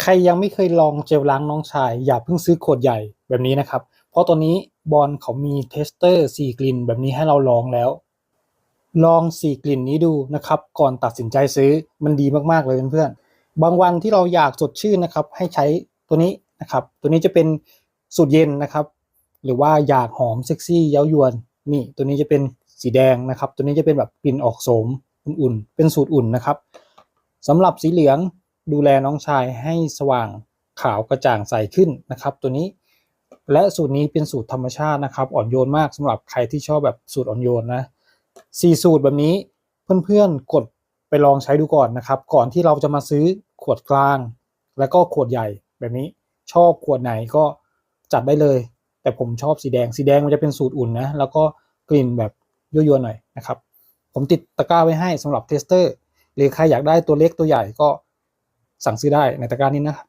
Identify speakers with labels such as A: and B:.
A: ใครยังไม่เคยลองเจลล้างน้องชายอย่าเพิ่งซื้อขวดใหญ่แบบนี้นะครับเพราะตอนนี้บอลเขามีเทสเตอร์4กลิ่นแบบนี้ให้เราลองแล้วลอง4กลิ่นนี้ดูนะครับก่อนตัดสินใจซื้อมันดีมากๆเลยเพื่อนๆบางวันที่เราอยากสดชื่นนะครับให้ใช้ตัวนี้นะครับตัวนี้จะเป็นสูตรเย็นนะครับหรือว่าอยากหอมเซ็กซี่เย้ายวนนี่ตัวนี้จะเป็นสีแดงนะครับตัวนี้จะเป็นแบบกลิ่นออกโสมอุ่นๆเป็นสูตรอุ่นนะครับสำหรับสีเหลืองดูแลน้องชายให้สว่างขาวกระจ่างใสขึ้นนะครับตัวนี้และสูตรนี้เป็นสูตรธรรมชาตินะครับอ่อนโยนมากสำหรับใครที่ชอบแบบสูตรอ่อนโยนนะ4สูตรแบบนี้เพื่อนๆกดไปลองใช้ดูก่อนนะครับก่อนที่เราจะมาซื้อขวดกลางแล้วก็ขวดใหญ่แบบนี้ชอบขวดไหนก็จัดได้เลยแต่ผมชอบสีแดงมันจะเป็นสูตรอุ่นนะแล้วก็กลิ่นแบบยั่วยวนหน่อยนะครับผมติดตะกร้าไว้ให้สำหรับเทสเตอร์หรือใครอยากได้ตัวเล็กตัวใหญ่ก็สั่งซื้อได้ในตะกร้านี้นะครับ